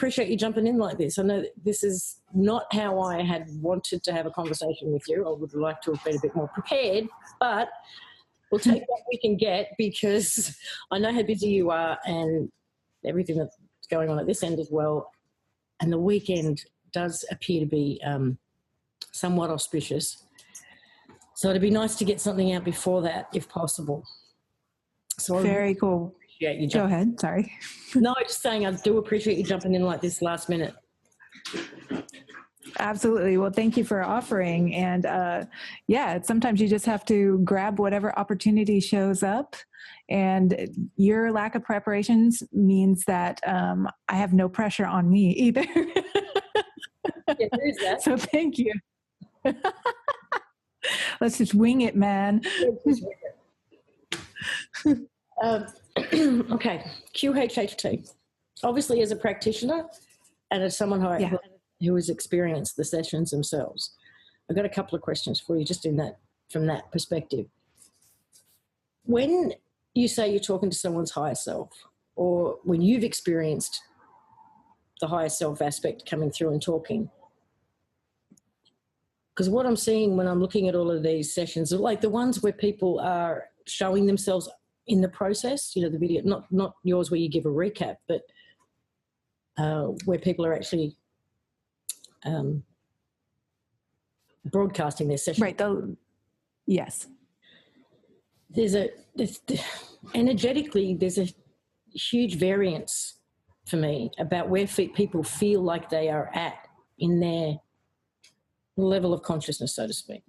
appreciate you jumping in like this. I know that this is not how I had wanted to have a conversation with you. I would like to have been a bit more prepared, but we'll take what we can get because I know how busy you are and everything that's going on at this end as well. And the weekend does appear to be somewhat auspicious. So it'd be nice to get something out before that if possible. So very cool. You go ahead. Sorry. No, just saying I do appreciate you jumping in like this last minute. Absolutely. Well, thank you for offering. And sometimes you just have to grab whatever opportunity shows up. And your lack of preparations means that I have no pressure on me either. Yeah, there is that. So thank you. Let's just wing it, man. Okay, QHHT. Obviously, as a practitioner and as someone who has experienced the sessions themselves, I've got a couple of questions for you just from that perspective. When you say you're talking to someone's higher self, or when you've experienced the higher self aspect coming through and talking, because what I'm seeing when I'm looking at all of these sessions are like the ones where people are showing themselves in the process, the video, not yours where you give a recap, but where people are actually broadcasting their session. Right. Yes. Energetically, there's a huge variance for me about where people feel like they are at in their level of consciousness, so to speak,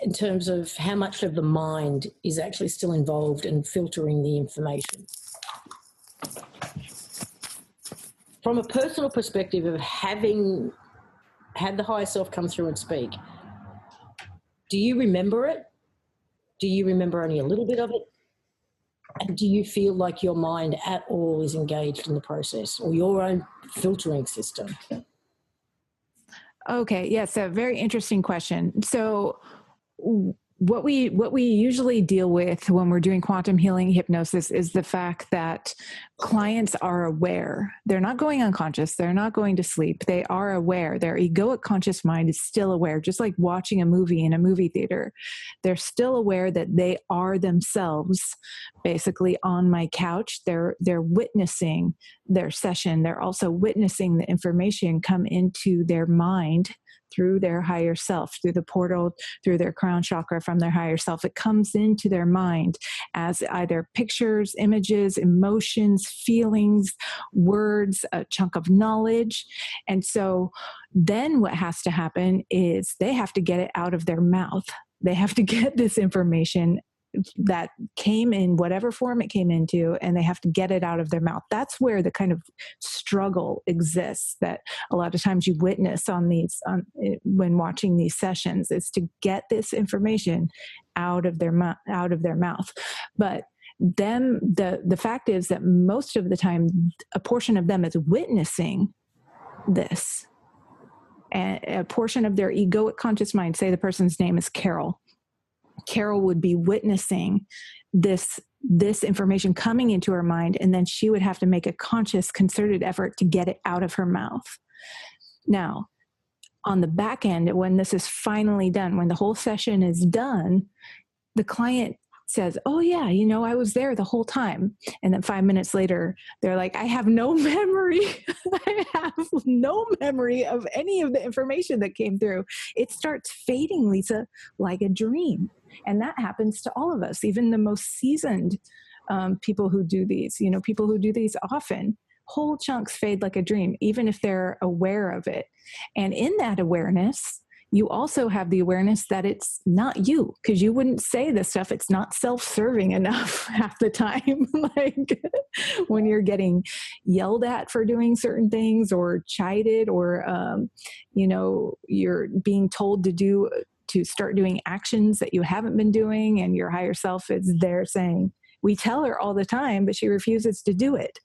in terms of how much of the mind is actually still involved in filtering the information. From a personal perspective of having had the higher self come through and speak, do you remember it? Do you remember only a little bit of it? And do you feel like your mind at all is engaged in the process or your own filtering system? Okay. Yes. A very interesting question. So what we usually deal with when we're doing quantum healing hypnosis is the fact that clients are aware. They're not going unconscious. They're not going to sleep. They are aware. Their egoic conscious mind is still aware, just like watching a movie in a movie theater. They're still aware that they are themselves basically on my couch. They're witnessing their session. They're also witnessing the information come into their mind through their higher self, through the portal, through their crown chakra from their higher self. It comes into their mind as either pictures, images, emotions, feelings, words, a chunk of knowledge. And so then what has to happen is they have to get it out of their mouth. They have to get this information that came in whatever form it came into, and they have to get it out of their mouth. That's where the kind of struggle exists that a lot of times you witness when watching these sessions, is to get this information out of their mouth. But them, the fact is that most of the time, a portion of them is witnessing this, and a portion of their egoic conscious mind, say the person's name is Carol would be witnessing this information coming into her mind, and then she would have to make a conscious, concerted effort to get it out of her mouth. Now, on the back end, when this is finally done, when the whole session is done, the client says, oh yeah, I was there the whole time. And then 5 minutes later, they're like, I have no memory. I have no memory of any of the information that came through. It starts fading, Lisa, like a dream. And that happens to all of us, even the most seasoned people who do these, people who do these often. Whole chunks fade like a dream, even if they're aware of it. And in that awareness, you also have the awareness that it's not you, because you wouldn't say this stuff. It's not self-serving enough half the time. Like when you're getting yelled at for doing certain things, or chided, or, you're being told to start doing actions that you haven't been doing, and your higher self is there saying, we tell her all the time, but she refuses to do it.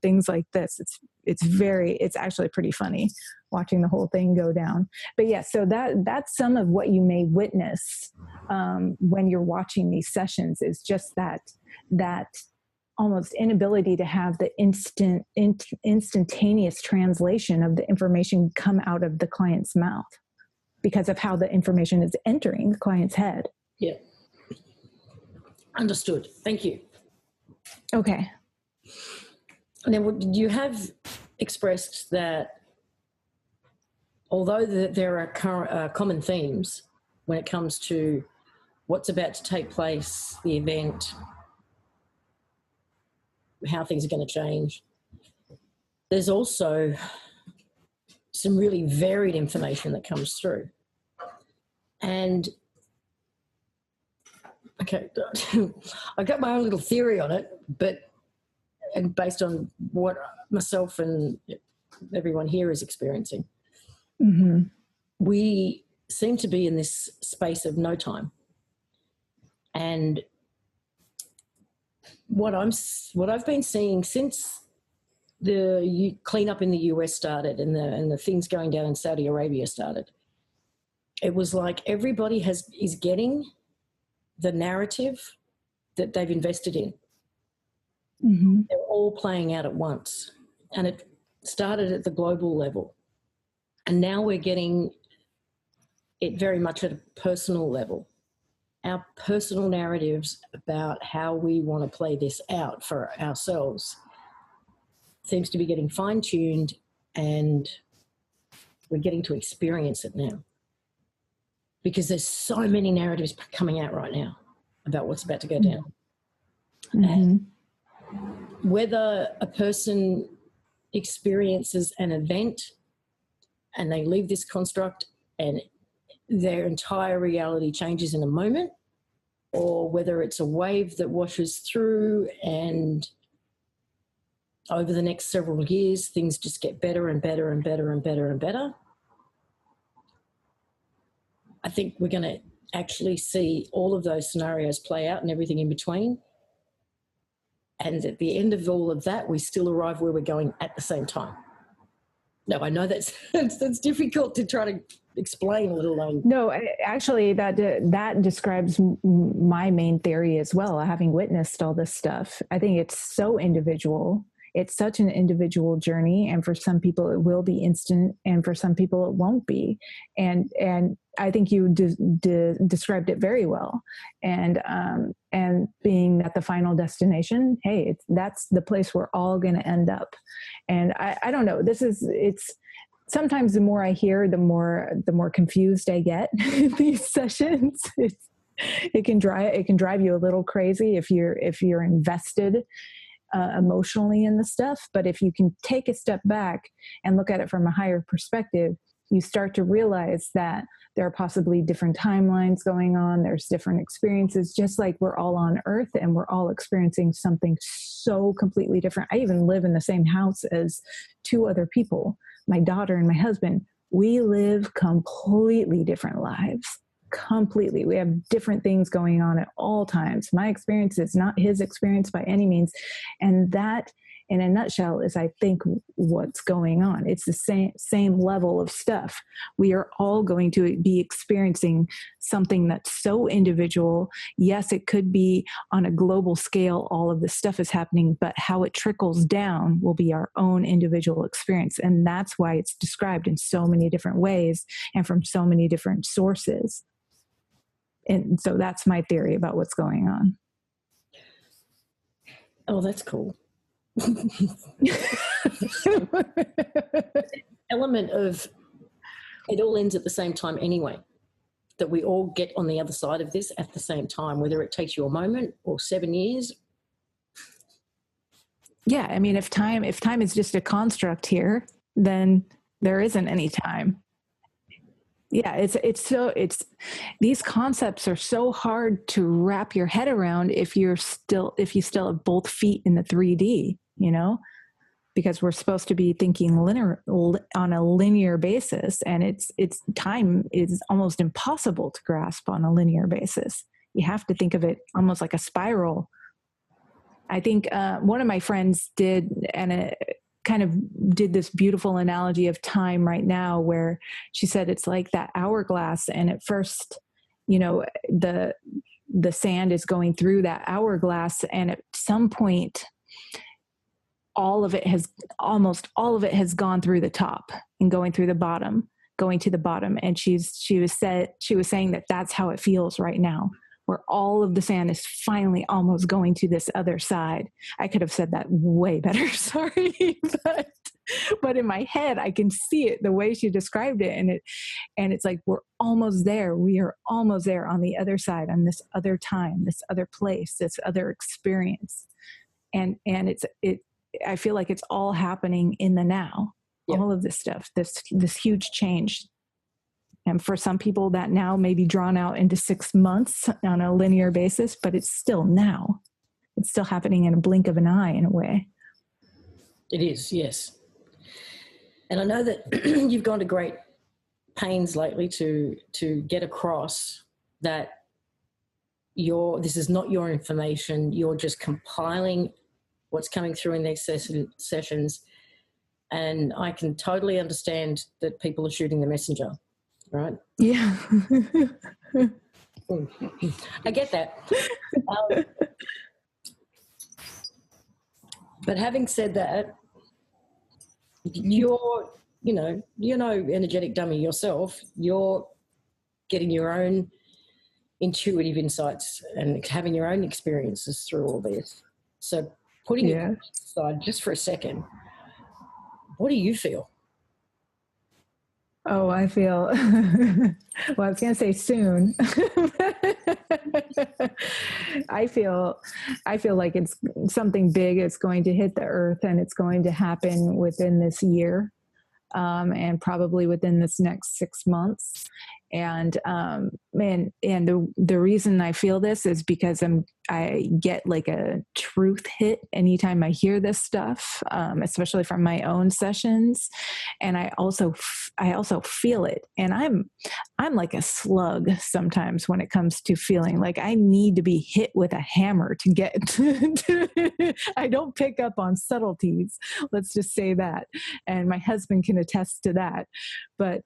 Things like this. It's actually pretty funny watching the whole thing go down. But yeah, so that's some of what you may witness when you're watching these sessions, is just that almost inability to have the instantaneous translation of the information come out of the client's mouth because of how the information is entering the client's head. Yeah. Understood. Thank you. Okay. Now, you have expressed that although there are common themes when it comes to what's about to take place, the event, how things are going to change, there's also some really varied information that comes through. And, okay, I got my own little theory on it, and based on what myself and everyone here is experiencing, Mm-hmm. we seem to be in this space of no time. And what I've been seeing since the cleanup in the US started and the things going down in Saudi Arabia started, it was like everybody is getting the narrative that they've invested in. Mm-hmm. They're all playing out at once. And it started at the global level. And now we're getting it very much at a personal level. Our personal narratives about how we want to play this out for ourselves seems to be getting fine-tuned, and we're getting to experience it now. Because there's so many narratives coming out right now about what's about to go down. Mm-hmm. And whether a person experiences an event and they leave this construct and their entire reality changes in a moment, or whether it's a wave that washes through and over the next several years things just get better and better and better and better and better, I think we're going to actually see all of those scenarios play out and everything in between. And at the end of all of that, we still arrive where we're going at the same time. No, I know that's difficult to try to explain, let alone. No, actually, that describes my main theory as well, having witnessed all this stuff. I think it's so individual. It's such an individual journey, and for some people it will be instant, and for some people it won't be. And I think you described it very well. And being at the final destination, hey, that's the place we're all going to end up. And I don't know. It's sometimes the more I hear, the more confused I get in these sessions. It can drive you a little crazy if you're invested emotionally in the stuff. But if you can take a step back and look at it from a higher perspective, you start to realize that there are possibly different timelines going on. There's different experiences, just like we're all on Earth and we're all experiencing something so completely different. I even live in the same house as two other people, my daughter and my husband. We live completely different lives. Completely. We have different things going on at all times. My experience is not his experience by any means. And that, in a nutshell, is, I think, what's going on. It's the same level of stuff. We are all going to be experiencing something that's so individual. Yes, it could be on a global scale, all of this stuff is happening, but how it trickles down will be our own individual experience. And that's why it's described in so many different ways and from so many different sources. And so that's my theory about what's going on. Oh, that's cool. Element of it all ends at the same time anyway, that we all get on the other side of this at the same time, whether it takes you a moment or 7 years. Yeah, I mean, if time is just a construct here, then there isn't any time. Yeah, it's these concepts are so hard to wrap your head around if you still have both feet in the 3D, because we're supposed to be thinking on a linear basis, and it's time is almost impossible to grasp on a linear basis. You have to think of it almost like a spiral. I think one of my friends did, and kind of did this beautiful analogy of time right now, where she said it's like that hourglass, and at first, the the sand is going through that hourglass, and at some point, almost all of it has gone through the top and going to the bottom. And she was saying that that's how it feels right now, where all of the sand is finally almost going to this other side. I could have said that way better. Sorry. But in my head, I can see it the way she described it. And it's like, we're almost there. We are almost there on the other side, on this other time, this other place, this other experience. And I feel like it's all happening in the now. Yep. All of this stuff, this huge change. And for some people that now may be drawn out into 6 months on a linear basis, but it's still now. It's still happening in a blink of an eye in a way. It is, yes. And I know that you've gone to great pains lately to get across that this is not your information. You're just compiling what's coming through in these sessions. And I can totally understand that people are shooting the messenger, right? Yeah. I get that. But having said that, you're no energetic dummy yourself. You're getting your own intuitive insights and having your own experiences through all this. So putting it aside just for a second, what do you feel? Oh, I feel, well, I was going to say soon. I feel like it's something big is going to hit the earth, and it's going to happen within this year, and probably within this next 6 months. And the reason I feel this is because I get like a truth hit anytime I hear this stuff, especially from my own sessions. And I also feel it. And I'm like a slug sometimes when it comes to feeling like I need to be hit with a hammer to get I don't pick up on subtleties. Let's just say that. And my husband can attest to that. But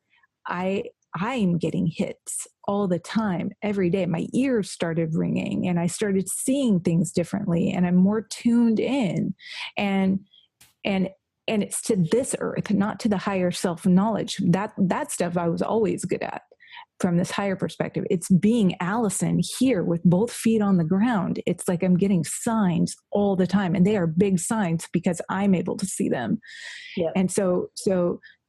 I'm getting hits all the time, every day. My ears started ringing and I started seeing things differently, and I'm more tuned in, and it's to this earth, not to the higher self-knowledge. That stuff I was always good at from this higher perspective. It's being Allison here with both feet on the ground. It's like I'm getting signs all the time, and they are big signs because I'm able to see them. Yeah. And so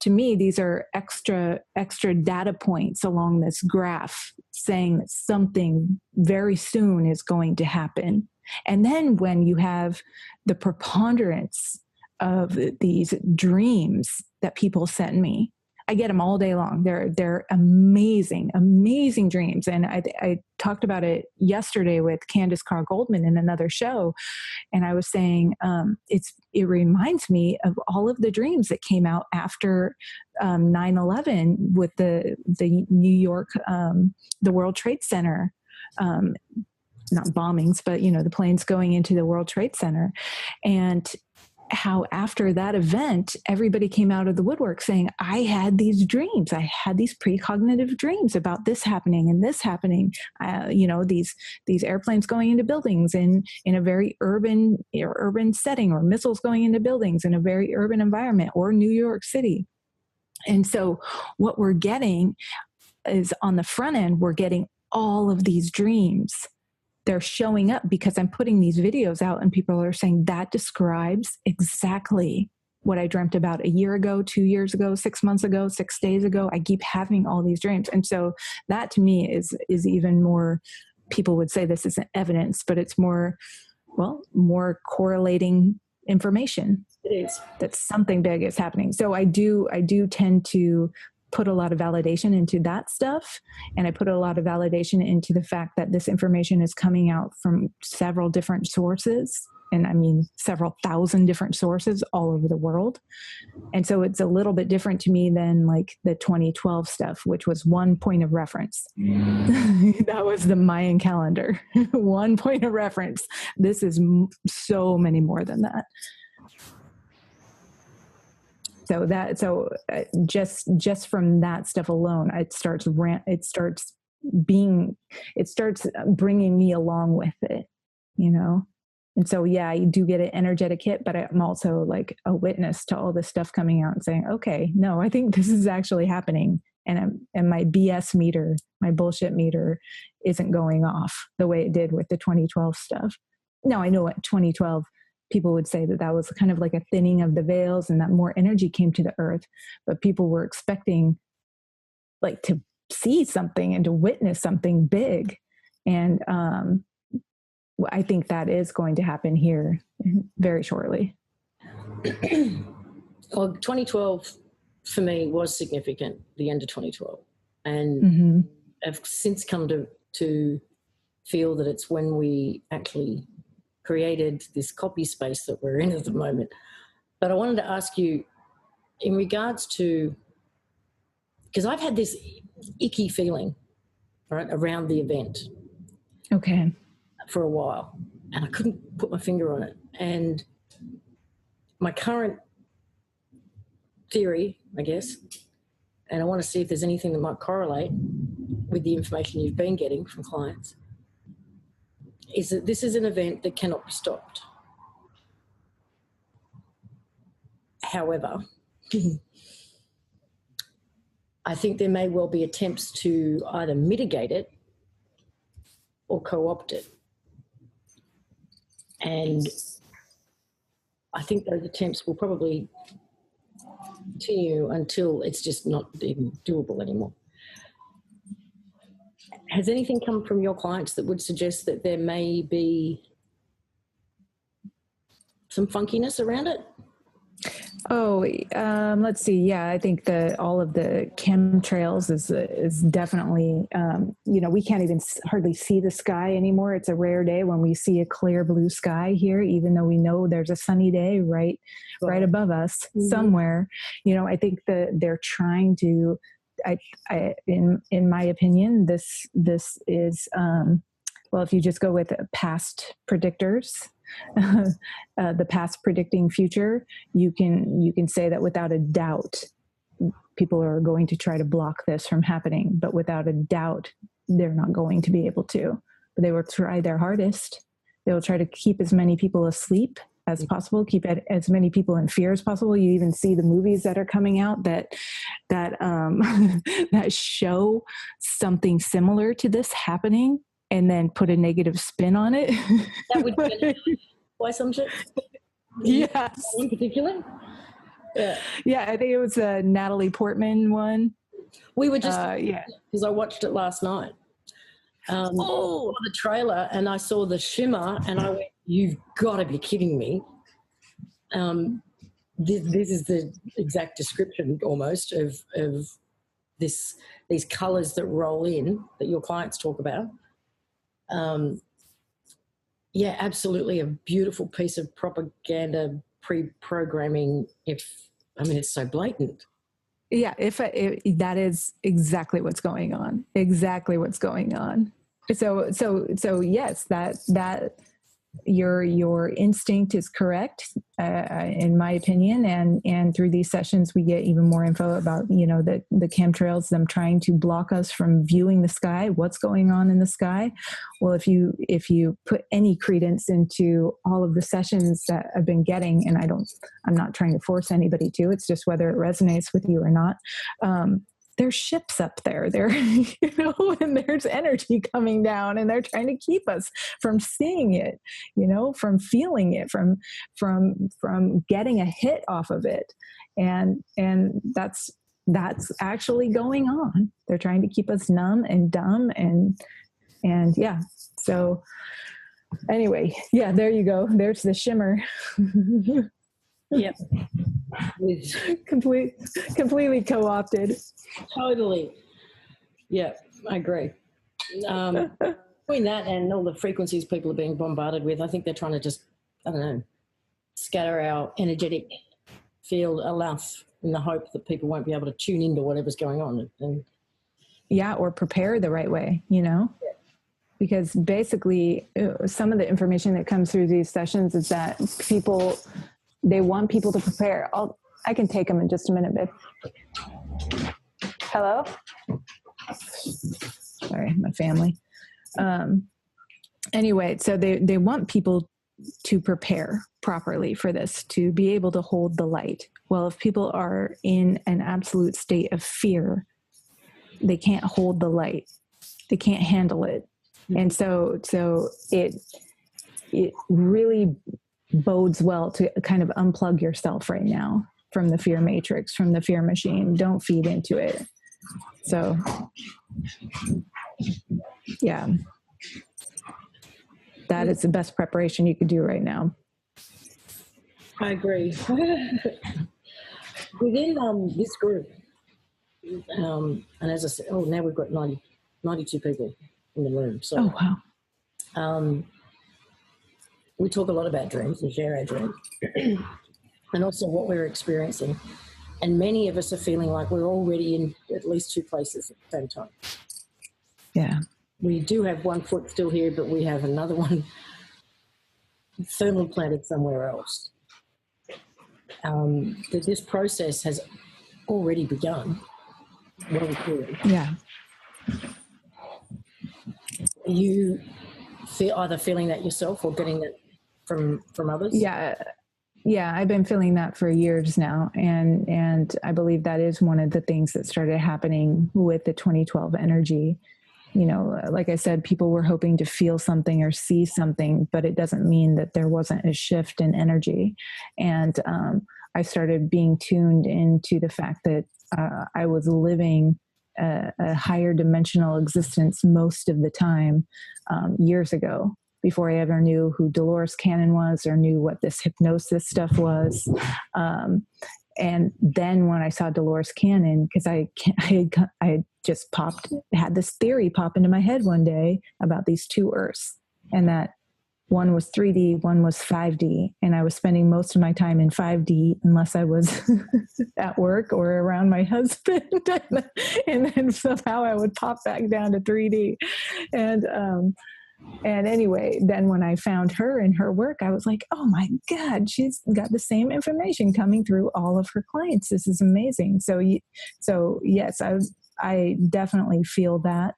to me, these are extra data points along this graph saying that something very soon is going to happen. And then when you have the preponderance of these dreams that people send me, I get them all day long. They're amazing, amazing dreams. And I talked about it yesterday with Candace Carr Goldman in another show. And I was saying, it reminds me of all of the dreams that came out after 9/11 with the New York, the World Trade Center, not bombings, but, the planes going into the World Trade Center. And how after that event, everybody came out of the woodwork saying, I had these dreams. I had these precognitive dreams about this happening and this happening. These airplanes going into buildings in a very urban setting, or missiles going into buildings in a very urban environment, or New York City. And so what we're getting is, on the front end, we're getting all of these dreams. They're showing up because I'm putting these videos out, and people are saying that describes exactly what I dreamt about a year ago, 2 years ago, 6 months ago, 6 days ago. I keep having all these dreams. And so that to me is even more, people would say this isn't evidence, but it's more correlating information. It is. That something big is happening. So I do tend to put a lot of validation into that stuff. And I put a lot of validation into the fact that this information is coming out from several different sources. And I mean, several thousand different sources all over the world. And so it's a little bit different to me than like the 2012 stuff, which was one point of reference. That was the Mayan calendar. One point of reference. This is so many more than that. So just from that stuff alone, it starts it starts bringing me along with it, And so, yeah, I do get an energetic hit, but I'm also like a witness to all this stuff coming out and saying, okay, no, I think this is actually happening. And my BS meter, my bullshit meter isn't going off the way it did with the 2012 stuff. Now, I know what 2012, people would say that was kind of like a thinning of the veils and that more energy came to the earth, but people were expecting like to see something and to witness something big. And I think that is going to happen here very shortly. Well, 2012 for me was significant, the end of 2012. And I've since come to feel that it's when we actually created this copy space that we're in at the moment. But I wanted to ask you in regards to, because I've had this icky feeling, right, around the event. Okay. For a while, and I couldn't put my finger on it. And my current theory, I guess, and I want to see if there's anything that might correlate with the information you've been getting from clients, is that this is an event that cannot be stopped. However, I think there may well be attempts to either mitigate it or co-opt it. And I think those attempts will probably continue until it's just not even doable anymore. Has anything come from your clients that would suggest that there may be some funkiness around it? Oh, let's see. Yeah, I think all of the chemtrails is definitely, we can't even hardly see the sky anymore. It's a rare day when we see a clear blue sky here, even though we know there's a sunny day right above us somewhere. I think that they're trying to, in my opinion, this is, well, if you just go with past predictors, the past predicting future, you can say that without a doubt, people are going to try to block this from happening, but without a doubt, they're not going to be able to. But they will try their hardest. They will try to keep as many people asleep as possible, keep as many people in fear as possible. You even see the movies that are coming out that that show something similar to this happening, and then put a negative spin on it. That would be why some shit? Yes. In particular? Yeah. Yeah, I think it was a Natalie Portman one. We were just, because I watched it last night. I saw the trailer and I saw the shimmer and I went, you've got to be kidding me. This is the exact description almost of these colours that roll in that your clients talk about. Yeah, absolutely a beautiful piece of propaganda pre-programming. It's so blatant. Yeah, that is exactly what's going on. Exactly what's going on. So yes, that your instinct is correct, in my opinion, and through these sessions we get even more info about the chemtrails, them trying to block us from viewing the sky, what's going on in the sky. Well, if you put any credence into all of the sessions that I've been getting, and I'm not trying to force anybody to, it's just whether it resonates with you or not. There's ships up there, and there's energy coming down, and they're trying to keep us from seeing it, from feeling it, from getting a hit off of it. And that's actually going on. They're trying to keep us numb and dumb and yeah. So anyway, yeah, there you go. There's the shimmer. Yep. Completely co-opted. Totally. Yeah, I agree. Between that and all the frequencies people are being bombarded with, I think they're trying to just, scatter our energetic field enough in the hope that people won't be able to tune into whatever's going on. Or prepare the right way, Because basically some of the information that comes through these sessions is that they want people to prepare. I can take them in just a minute, babe. Hello? Sorry. Sorry, my family. Anyway, so they want people to prepare properly for this, to be able to hold the light. Well, if people are in an absolute state of fear, they can't hold the light. They can't handle it. And so it really bodes well to kind of unplug yourself right now from the fear matrix, from the fear machine. Don't feed into it. So, yeah, that is the best preparation you could do right now. I agree. Within this group, and as I said, now we've got 92 people in the room. So, oh, wow. We talk a lot about dreams and share our dreams and also what we're experiencing. And many of us are feeling like we're already in at least two places at the same time. Yeah. We do have one foot still here, but we have another one firmly planted somewhere else. That this process has already begun. Yeah. You either feeling that yourself or getting that from others? Yeah, I've been feeling that for years now, and I believe that is one of the things that started happening with the 2012 energy. You know, like I said, people were hoping to feel something or see something, but it doesn't mean that there wasn't a shift in energy. And I started being tuned into the fact that I was living a higher dimensional existence most of the time years ago, before I ever knew who Dolores Cannon was or knew what this hypnosis stuff was. And then when I saw Dolores Cannon, because I just had this theory pop into my head one day about these two Earths, and that one was 3D, one was 5D. And I was spending most of my time in 5D unless I was at work or around my husband. And then somehow I would pop back down to 3D. And anyway, then when I found her and her work, I was like, oh my God, she's got the same information coming through all of her clients. This is amazing. So yes, I definitely feel that.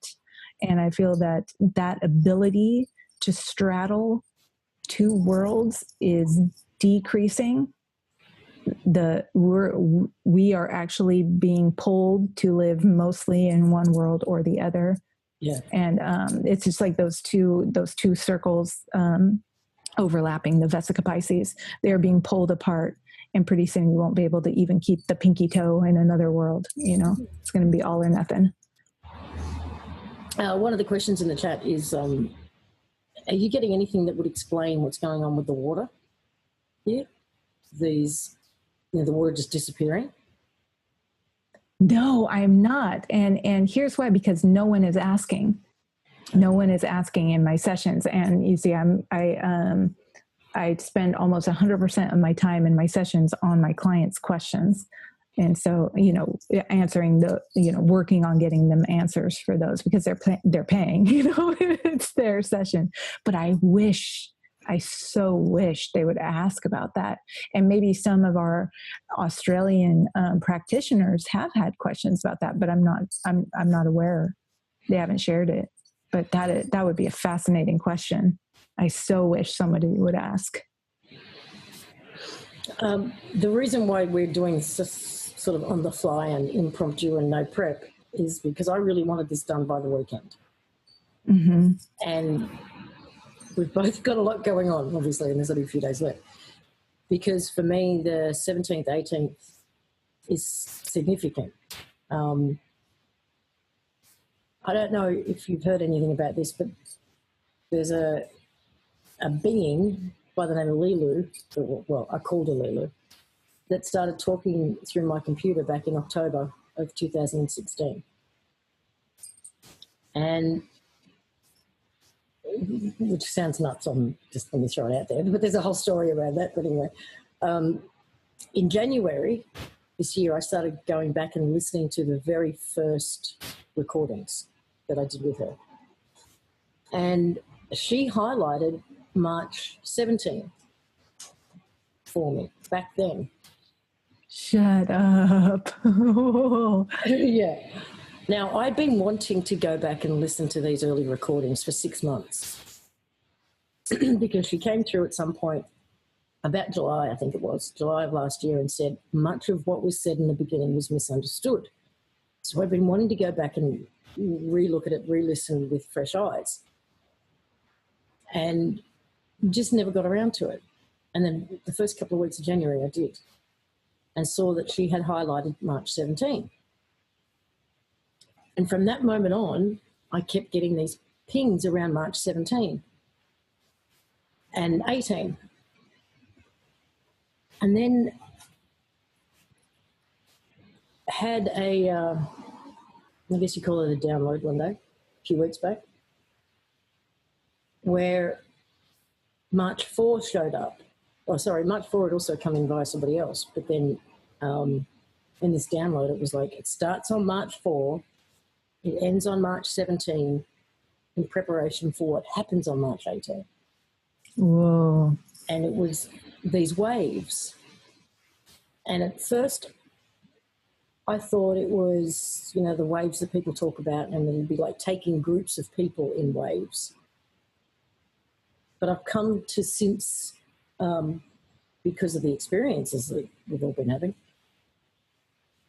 And I feel that ability to straddle two worlds is decreasing. We are actually being pulled to live mostly in one world or the other. Yeah. And it's just like those two circles overlapping, the Vesica Pisces. They're being pulled apart, and pretty soon you won't be able to even keep the pinky toe in another world. You know, it's going to be all or nothing. One of the questions in the chat is, are you getting anything that would explain what's going on with the water here? The water just disappearing? No, I'm not. And here's why, because no one is asking. No one is asking in my sessions. And you see, I spend almost 100% of my time in my sessions on my clients' questions. And so, answering working on getting them answers for those, because they're paying, it's their session. But I so wish they would ask about that. And maybe some of our Australian practitioners have had questions about that, but I'm not aware. They haven't shared it. But that would be a fascinating question. I so wish somebody would ask. The reason why we're doing this sort of on the fly and impromptu and no prep is because I really wanted this done by the weekend. Mm-hmm. And we've both got a lot going on, obviously, and there's only a few days left. Because for me, the 17th, 18th is significant. I don't know if you've heard anything about this, but there's a being by the name of Lilu, well, I called her Lilu, that started talking through my computer back in October of 2016. And which sounds nuts, just let me throw it out there, but there's a whole story around that. But anyway, in January this year, I started going back and listening to the very first recordings that I did with her. And she highlighted March 17th for me back then. Shut up. Yeah. Now, I'd been wanting to go back and listen to these early recordings for 6 months because she came through at some point about July, I think it was, July of last year, and said much of what was said in the beginning was misunderstood. So I've been wanting to go back and re-look at it, re-listen with fresh eyes, and just never got around to it. And then the first couple of weeks of January I did, and saw that she had highlighted March 17. And from that moment on, I kept getting these pings around March 17 and 18. And then had a, I guess you call it a download one day, a few weeks back, where March 4 showed up. Oh, sorry, March 4 had also come in via somebody else. But then in this download, it was like, it starts on March 4, it ends on March 17 in preparation for what happens on March 18. Whoa. And it was these waves. And at first, I thought it was, you know, the waves that people talk about, and it'd be like taking groups of people in waves. But I've come to since, because of the experiences that we've all been having,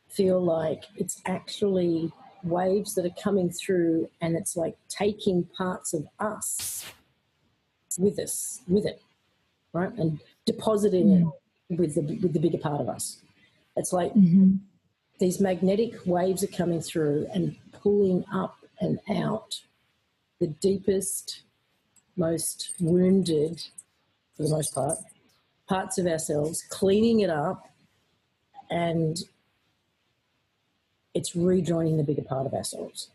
feel like it's actually waves that are coming through, and it's like taking parts of us with it, right? And depositing it with the bigger part of us. It's like these magnetic waves are coming through and pulling up and out the deepest, most wounded, for the most part, parts of ourselves, cleaning it up, and it's rejoining the bigger part of ourselves.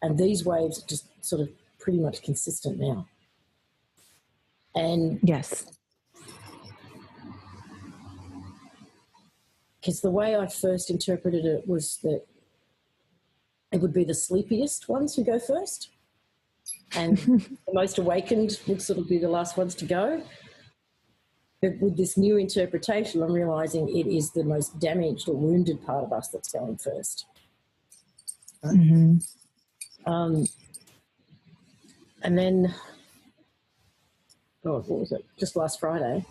And these waves are just sort of pretty much consistent now. And yes, because the way I first interpreted it was that it would be the sleepiest ones who go first, and the most awakened would sort of be the last ones to go. But with this new interpretation, I'm realising it is the most damaged or wounded part of us that's going first. Right? And then, what was it? Just last Friday,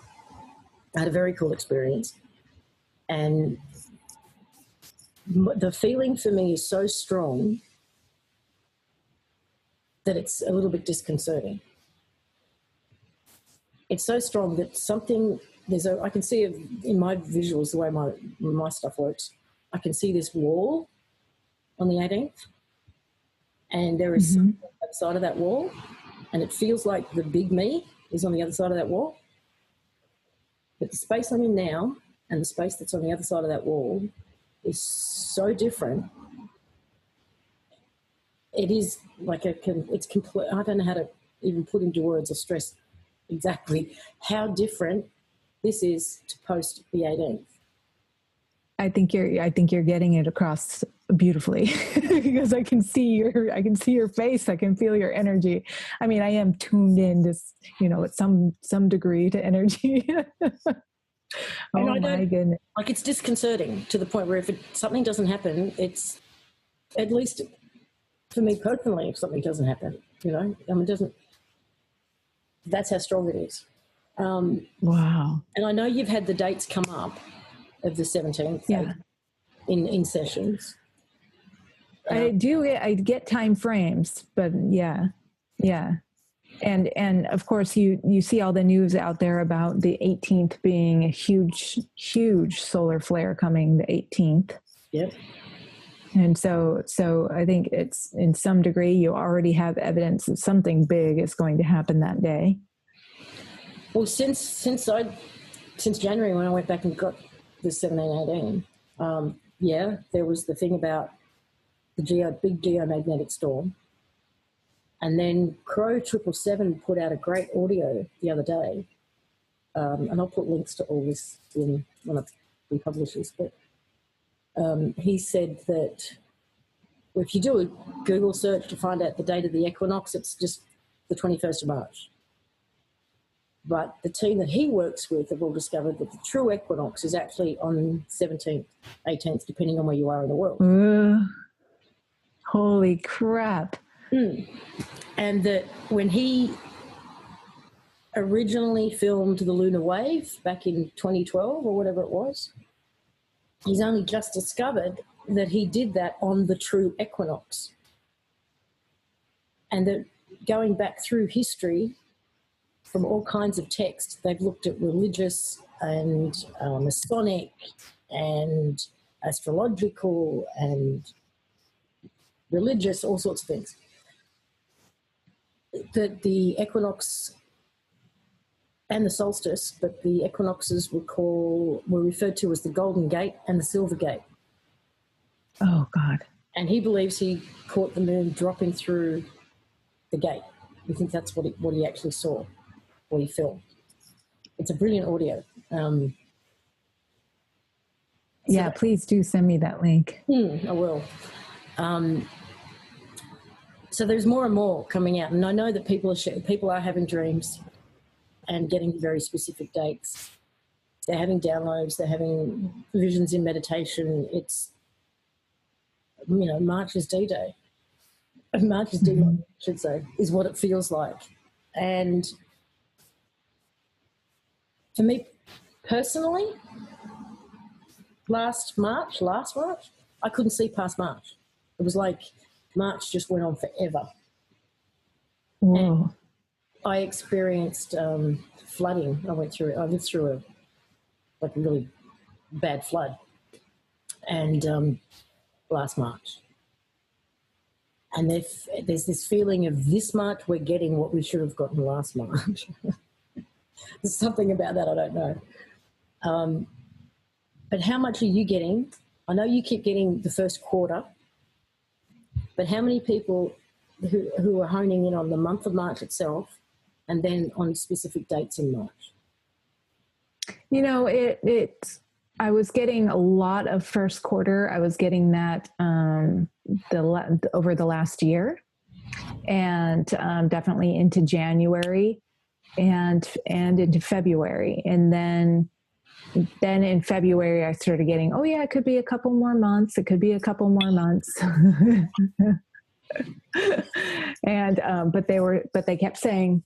I had a very cool experience. And the feeling for me is so strong that it's a little bit disconcerting. It's so strong that something, I can see it in my visuals, the way my stuff works. I can see this wall on the 18th, and there is something on the other side of that wall, and it feels like the big me is on the other side of that wall. But the space I'm in now and the space that's on the other side of that wall is so different. It is like it's complete. I don't know how to even put into words or stress exactly how different this is to post the 18th. I think you're getting it across beautifully because I can see your face. I can feel your energy. I mean, I am tuned in to, at some degree to energy. Oh my goodness. Like, it's disconcerting to the point where if something doesn't happen, it's, at least for me personally, if something doesn't happen, that's how strong it is. Wow. And I know you've had the dates come up of the 17th in sessions. I get time frames, but yeah. And of course you see all the news out there about the 18th being a huge solar flare coming the 18th. Yep. And so I think it's, in some degree, you already have evidence that something big is going to happen that day. Well, since January, when I went back and got the 17, 18, there was the thing about the big geomagnetic storm. And then Crow 777 put out a great audio the other day. And I'll put links to all this in one of the publishers. But he said that if you do a Google search to find out the date of the equinox, it's just the 21st of March. But the team that he works with have all discovered that the true equinox is actually on 17th, 18th, depending on where you are in the world. Holy crap. And that when he originally filmed the lunar wave back in 2012 or whatever it was, he's only just discovered that he did that on the true equinox. And that going back through history from all kinds of texts, they've looked at religious and Masonic and astrological and religious, all sorts of things. That the equinox and the solstice, but the equinoxes were referred to as the Golden Gate and the Silver Gate. Oh, God. And he believes he caught the moon dropping through the gate. We think that's what he actually saw, what he filmed. It's a brilliant audio. Yeah, please do send me that link. I will. So there's more and more coming out, and I know that people are having dreams and getting very specific dates. They're having downloads. They're having visions in meditation. It's, March is D-Day. March is D-Day, I should say, is what it feels like. And for me personally, last March, I couldn't see past March. It was like March just went on forever. Whoa. And I experienced flooding. I lived through a really bad flood, and last March. And there's this feeling of this March we're getting what we should have gotten last March. There's something about that I don't know. But how much are you getting? I know you keep getting the first quarter, but how many people who are honing in on the month of March itself and then on specific dates in March? I was getting a lot of first quarter. I was getting that over the last year, and definitely into January and into February. And then in February, I started getting, oh yeah, it could be a couple more months. It could be a couple more months. And, but they kept saying,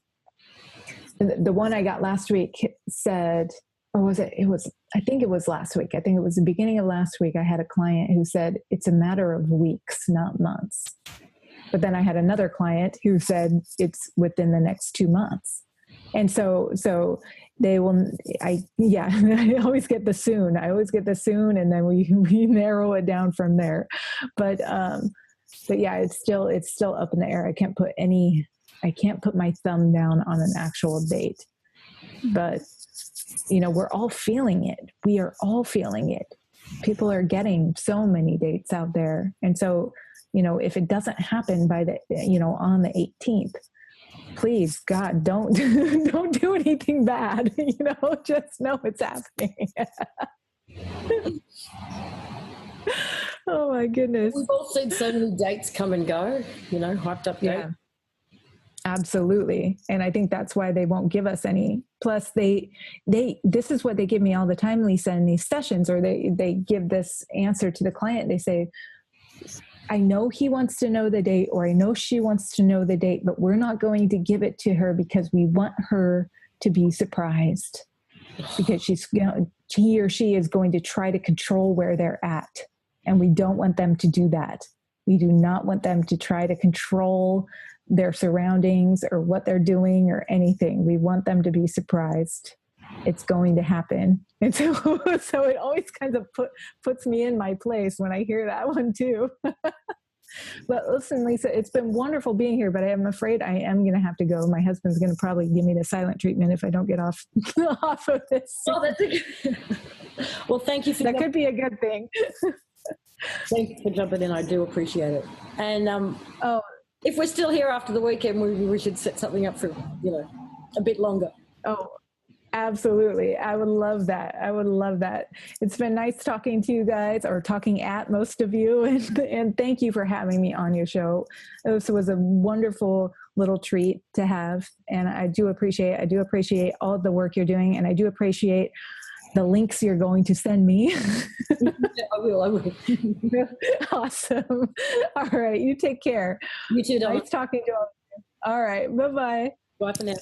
the one I got last week said, or I think it was last week. I think it was the beginning of last week. I had a client who said, it's a matter of weeks, not months. But then I had another client who said it's within the next 2 months. And so they will, I always get the soon. And then we narrow it down from there. But yeah, it's still up in the air. I can't put my thumb down on an actual date, but we're all feeling it. We are all feeling it. People are getting so many dates out there. And so, if it doesn't happen by on the 18th, please, God, don't do anything bad. Just know it's happening. Oh my goodness. We've all seen so many dates come and go, hyped up dates. Yeah, absolutely. And I think that's why they won't give us any. Plus this is what they give me all the time, Lisa, in these sessions, or they give this answer to the client. They say, I know he wants to know the date, or I know she wants to know the date, but we're not going to give it to her because we want her to be surprised, because he or she is going to try to control where they're at. And we don't want them to do that. We do not want them to try to control their surroundings or what they're doing or anything. We want them to be surprised. It's going to happen. And so it always kind of puts me in my place when I hear that one too. But listen, Lisa, it's been wonderful being here, but I'm afraid I am going to have to go. My husband's going to probably give me the silent treatment if I don't get off of this. Oh, that's a good. Well, thank you for that. Could be a good thing. Thank you for jumping in. I do appreciate it. And if we're still here after the weekend, we should set something up for a bit longer. Oh, absolutely. I would love that. It's been nice talking to you guys, or talking at most of you. And thank you for having me on your show. This was a wonderful little treat to have. And I do appreciate all the work you're doing. And I do appreciate the links you're going to send me. I will. Awesome. All right. You take care. You too, Donna. Nice talking to you. All right. Bye-bye. Bye for now.